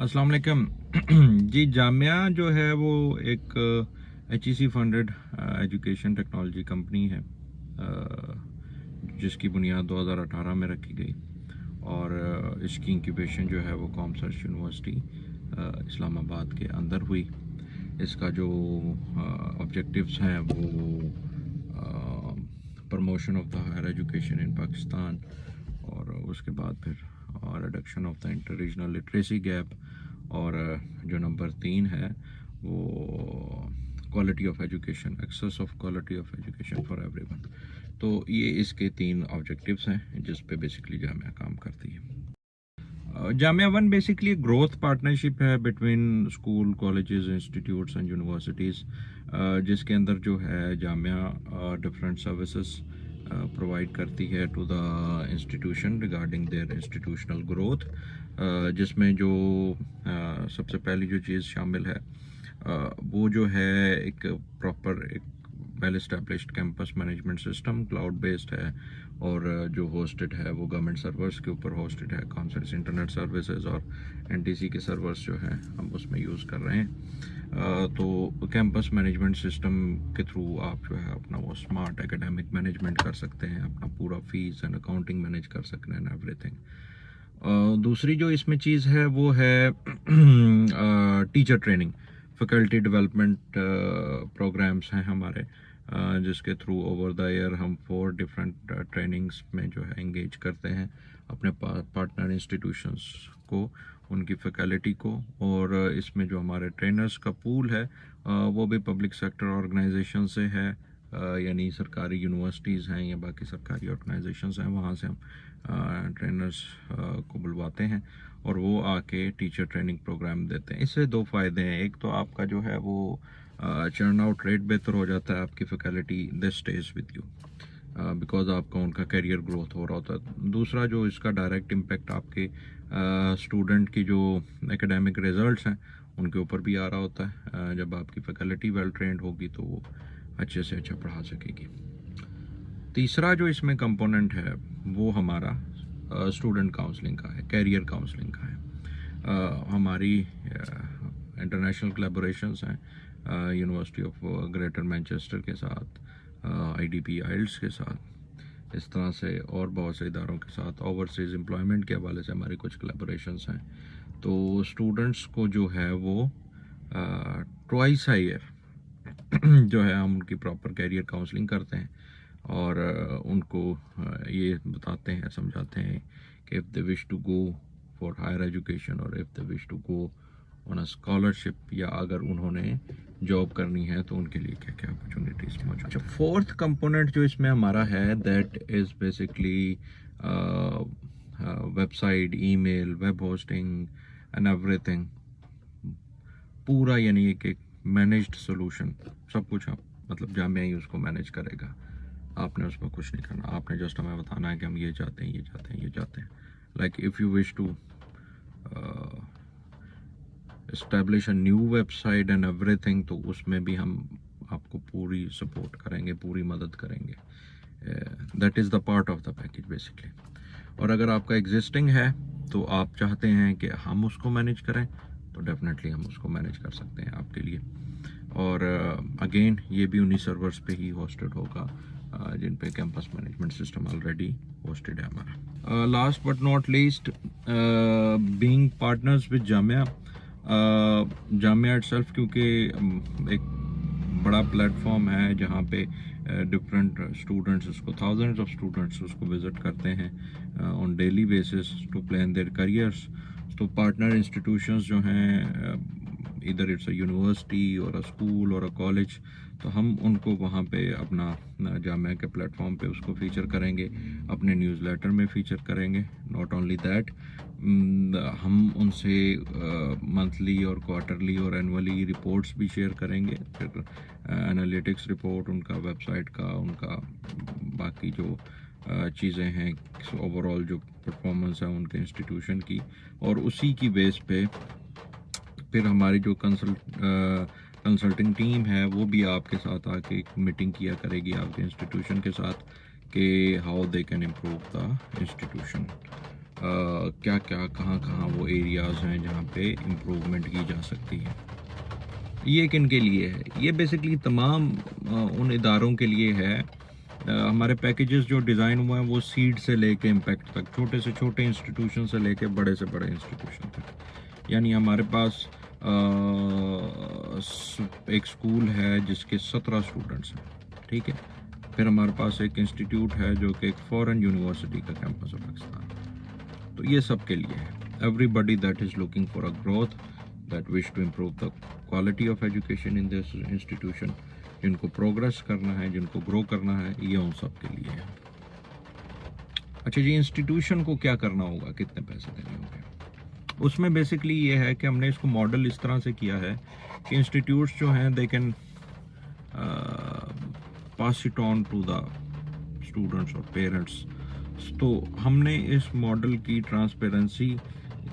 अस्सलाम वालेकुम। जी, जामिया जो है वो एक HEC funded education technology company है, जिसकी बुनियाद 2018 में रखी गई और इसकी इंक्यूबेशन जो है वो कॉमर्स यूनिवर्सिटी इस्लामाबाद के अंदर हुई। इसका जो ऑब्जेक्टिव्स हैं वो promotion of the higher education in Pakistan और उसके बाद फिर reduction of the inter regional literacy gap और जो नंबर 3 है वो quality of education, access of quality of education for everyone. तो ये इसके 3 ऑब्जेक्टिव्स हैं जिस पे बेसिकली जामिया काम करती है। Jamia one basically growth partnership है between school, colleges, institutes and universities, जिसके अंदर जो है जामिया डिफरेंट सर्विसेज प्रोवाइड करती है to the institution regarding their institutional growth, जिसमें जो सबसे पहली जो चीज़ शामिल है वो जो है एक प्रॉपर एक well established campus management system, cloud based है और जो होस्टेड है वो गवर्नमेंट सर्वर्स के ऊपर होस्टेड है। कॉन्सेंट्स इंटरनेट सर्विसेज और NTC के सर्वर्स जो हैं हम उसमें यूज़ कर रहे हैं। तो कैंपस मैनेजमेंट सिस्टम के थ्रू आप जो है अपना वो स्मार्ट एकेडमिक मैनेजमेंट कर सकते हैं, अपना पूरा फीस एंड अकाउंटिंग मैनेज कर सकते हैं, एवरीथिंग। दूसरी जो इसमें चीज़ है वो है teacher training, faculty development programmes हैं हमारे, जिसके थ्रू ओवर द ईयर हम 4 डिफरेंट ट्रेनिंग्स में जो है एंगेज करते हैं अपने पार्टनर इंस्टीट्यूशंस को, उनकी फैकल्टी को। और इसमें जो हमारे ट्रेनर्स का पूल है वो भी पब्लिक सेक्टर ऑर्गेनाइजेशन से है, यानी सरकारी यूनिवर्सिटीज़ हैं या बाकी सरकारी ऑर्गेनाइजेशंस हैं, वहाँ से हम ट्रेनर्स को बुलवाते हैं और वो आके टीचर ट्रेनिंग प्रोग्राम देते हैं। इससे 2 फ़ायदे हैं, एक तो आपका जो है वो चर्न आउट रेट बेहतर हो जाता है, आपकी faculty they stage with you because आपका उनका करियर ग्रोथ हो रहा होता है। दूसरा जो इसका डायरेक्ट इम्पेक्ट आपके स्टूडेंट की जो एकेडमिक रिजल्ट्स हैं उनके ऊपर भी आ रहा होता है। जब आपकी फैकल्टी वेल ट्रेंड होगी तो वो अच्छे से अच्छा पढ़ा सकेगी। तीसरा जो इसमें कंपोनेंट है वो हमारा स्टूडेंट काउंसलिंग का है, कैरियर काउंसलिंग का है। हमारी इंटरनेशनल कोलैबोरेशंस हैं यूनिवर्सिटी ऑफ ग्रेटर मैनचेस्टर के साथ, IDP आइल्स के साथ, इस तरह से और बहुत से इदारों के साथ। ओवरसीज़ एम्प्लॉयमेंट के हवाले से हमारी कुछ कोलैबोरेशंस हैं। तो स्टूडेंट्स को जो है वो ट्वाइस अ ईयर जो है हम उनकी प्रॉपर कैरियर काउंसलिंग करते हैं और उनको ये बताते हैं, समझाते हैं कि if they wish to go for higher education और if they wish to go on a scholarship, या अगर उन्होंने जॉब करनी है तो उनके लिए क्या क्या अपॉर्चुनिटीज़ मौजूद। अच्छा, फोर्थ कंपोनेंट जो इसमें हमारा है that is basically website, email, web hosting and everything, पूरा यानी एक मैनेज्ड सोल्यूशन, सब कुछ आप मतलब जामिया ही उसको मैनेज करेगा। आपने उसमें कुछ नहीं करना, आपने जस्ट हमें बताना है कि हम ये चाहते हैं, ये चाहते हैं, ये चाहते हैं। Like if you wish to establish a new website and everything, तो उसमें भी हम आपको पूरी सपोर्ट करेंगे, पूरी मदद करेंगे। That is the part of the package basically. और अगर आपका एग्जिस्टिंग है तो आप चाहते हैं कि हम उसको मैनेज करें तो डेफिनेटली हम उसको मैनेज कर सकते हैं आपके लिए। और अगेन ये भी उन्हीं सर्वर्स पे ही होस्टेड होगा जिन पे campus management system already hosted है हमारा। Last but not least, being partners with Jamia, Jamia itself क्योंकि एक बड़ा प्लेटफॉर्म है जहाँ पे डिफरेंट स्टूडेंट्स उसको, थाउजेंड्स ऑफ स्टूडेंट्स उसको विज़िट करते हैं on daily basis to plan their careers. तो पार्टनर इंस्टीट्यूशंस जो हैं, इधर इट्स अ यूनिवर्सिटी और अ स्कूल और अ कॉलेज, तो हम उनको वहाँ पे अपना जामिया के प्लेटफॉर्म पे उसको फीचर करेंगे, अपने न्यूज़लेटर में फीचर करेंगे। नॉट ओनली दैट, हम उनसे मंथली और क्वार्टरली और एनुअली रिपोर्ट्स भी शेयर करेंगे, फिर एनालिटिक्स रिपोर्ट उनका, वेबसाइट का, उनका बाकी जो चीज़ें हैं, ओवरऑल जो परफॉर्मेंस है उनके इंस्टीट्यूशन की, और उसी की बेस पे फिर हमारी जो कंसल्टिंग टीम है वो भी आपके साथ आके एक मीटिंग किया करेगी आपके इंस्टीट्यूशन के साथ कि how they can improve the institution. क्या क्या कहाँ कहाँ वो एरियाज़ हैं जहाँ पे इम्प्रूवमेंट की जा सकती है। ये किन के लिए है? ये बेसिकली तमाम उन इदारों के लिए है। हमारे पैकेजेस जो डिज़ाइन हुए हैं वो सीड से लेके इम्पैक्ट तक, छोटे से छोटे इंस्टीट्यूशन से लेके बड़े से बड़े इंस्टीट्यूशन तक। यानी हमारे पास एक स्कूल है जिसके 17 स्टूडेंट्स हैं, ठीक है। फिर हमारे पास एक इंस्टीट्यूट है जो कि एक फॉरेन यूनिवर्सिटी का कैंपस है पाकिस्तान। तो ये सब के लिए है। Everybody that is looking for a growth, that wish to improve the quality of education in this institution, जिनको प्रोग्रेस करना है, जिनको ग्रो करना है, ये उन सब के लिए है। अच्छा जी, इंस्टीट्यूशन को क्या करना होगा, कितने पैसे देने होंगे? उसमें बेसिकली ये है कि हमने इसको मॉडल इस तरह से किया है कि इंस्टीट्यूट्स जो हैं they can pass it on to the students और पेरेंट्स। तो हमने इस मॉडल की ट्रांसपेरेंसी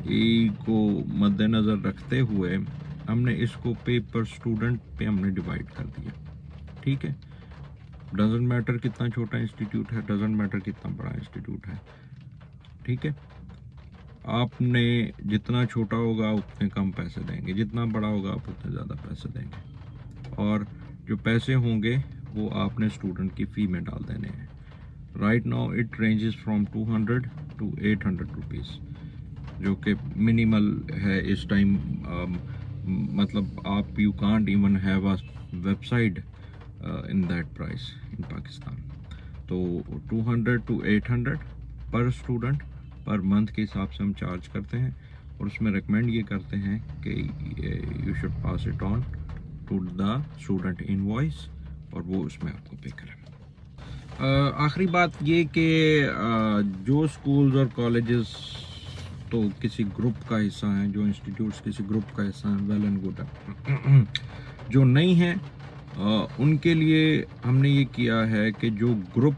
को मद्देनज़र रखते हुए हमने इसको पे पर स्टूडेंट पे हमने डिवाइड कर दिया, ठीक है। डजेंट मैटर कितना छोटा इंस्टीट्यूट है, डजेंट मैटर कितना बड़ा इंस्टीट्यूट है, ठीक है। आपने जितना छोटा होगा उतने कम पैसे देंगे, जितना बड़ा होगा आप उतने ज़्यादा पैसे देंगे, और जो पैसे होंगे वो आपने स्टूडेंट की फ़ी में डाल देने हैं। Right now it ranges from 200 to 800 rupees, जो कि मिनिमल है इस टाइम। मतलब आप you can't even have a website in that price in Pakistan. तो 200 to 800 पर स्टूडेंट पर मंथ के हिसाब से हम चार्ज करते हैं, और उसमें रिकमेंड ये करते हैं कि you should pass it on to the student invoice, और वो उसमें आपको पे करें। आखिरी बात ये कि जो स्कूल्स और कॉलेजेस तो किसी ग्रुप का हिस्सा हैं, जो इंस्टीट्यूट्स किसी ग्रुप का हिस्सा हैं, वेल एंड गुड है। जो नहीं है उनके लिए हमने ये किया है कि जो ग्रुप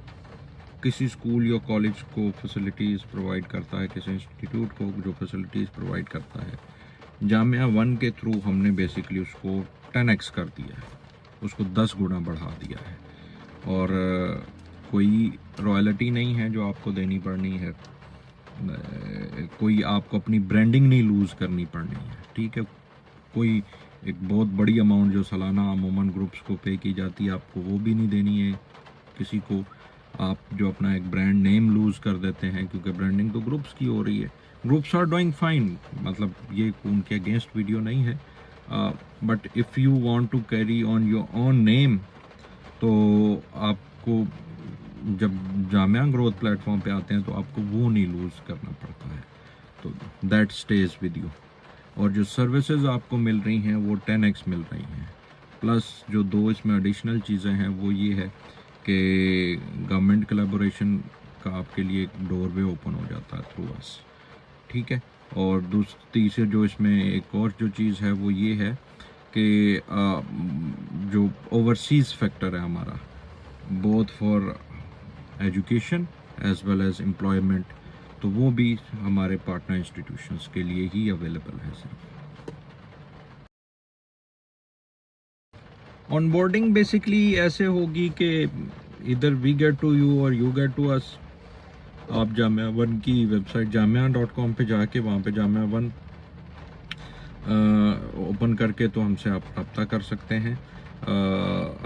किसी स्कूल या कॉलेज को फैसिलिटीज़ प्रोवाइड करता है, किसी इंस्टीट्यूट को जो फैसिलिटीज़ प्रोवाइड करता है, जामिया वन के थ्रू हमने बेसिकली उसको 10x कर दिया है, उसको 10 गुना बढ़ा दिया है। और कोई रॉयल्टी नहीं है जो आपको देनी पड़नी है, कोई आपको अपनी ब्रांडिंग नहीं लूज़ करनी पड़नी है, ठीक है। कोई एक बहुत बड़ी अमाउंट जो सालाना अमूमन ग्रुप्स को पे की जाती है, आपको वो भी नहीं देनी है किसी को। आप जो अपना एक ब्रांड नेम लूज़ कर देते हैं, क्योंकि ब्रांडिंग तो ग्रुप्स की हो रही है। ग्रुप्स आर डूइंग फाइन, मतलब ये उनके अगेंस्ट वीडियो नहीं है, but if you want to carry on your own name, तो आपको जब जामिया ग्रोथ प्लेटफॉर्म पे आते हैं तो आपको वो नहीं लूज़ करना पड़ता है, तो दैट स्टेज विद यू। और जो सर्विसेज आपको मिल रही हैं वो 10x मिल रही हैं। प्लस जो दो इसमें एडिशनल चीज़ें हैं वो ये है कि गवर्नमेंट कोलैबोरेशन का आपके लिए एक डोरवे ओपन हो जाता है थ्रू अस, ठीक है। और तीसरे जो इसमें एक और जो चीज़ है वो ये है कि जो ओवरसीज़ फैक्टर है हमारा, both for education as well as employment, तो वो भी हमारे पार्टनर इंस्टीट्यूशंस के लिए ही अवेलेबल है सर। ऑनबोर्डिंग बेसिकली ऐसे होगी कि इधर वी गेट टू यू और यू गेट टू अस। आप जामिया वन की वेबसाइट jamia.com पे जाके वहाँ पे जामिया वन ओपन करके तो हमसे आप रब्ता कर सकते हैं।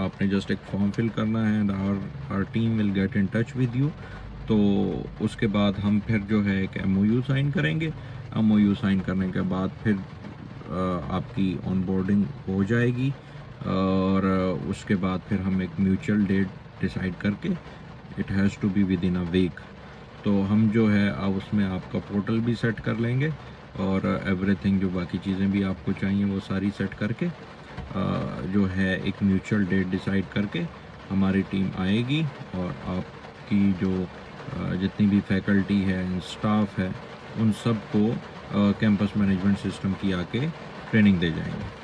आपने जस्ट एक फॉर्म फिल करना है and our team will get in touch with you. तो उसके बाद हम फिर जो है एक MOU साइन करेंगे। MOU साइन करने के बाद फिर आपकी ऑनबोर्डिंग हो जाएगी, और उसके बाद फिर हम एक म्यूचुअल डेट डिसाइड करके, it has to be within a week, तो हम जो है अब उसमें आपका पोर्टल भी सेट कर लेंगे, और एवरीथिंग जो बाकी चीज़ें भी आपको चाहिए वो सारी सेट करके जो है एक म्यूचुअल डेट डिसाइड करके हमारी टीम आएगी, और आपकी जो जितनी भी फैकल्टी है, स्टाफ है, उन सब को कैंपस मैनेजमेंट सिस्टम की आके ट्रेनिंग दे जाएंगे।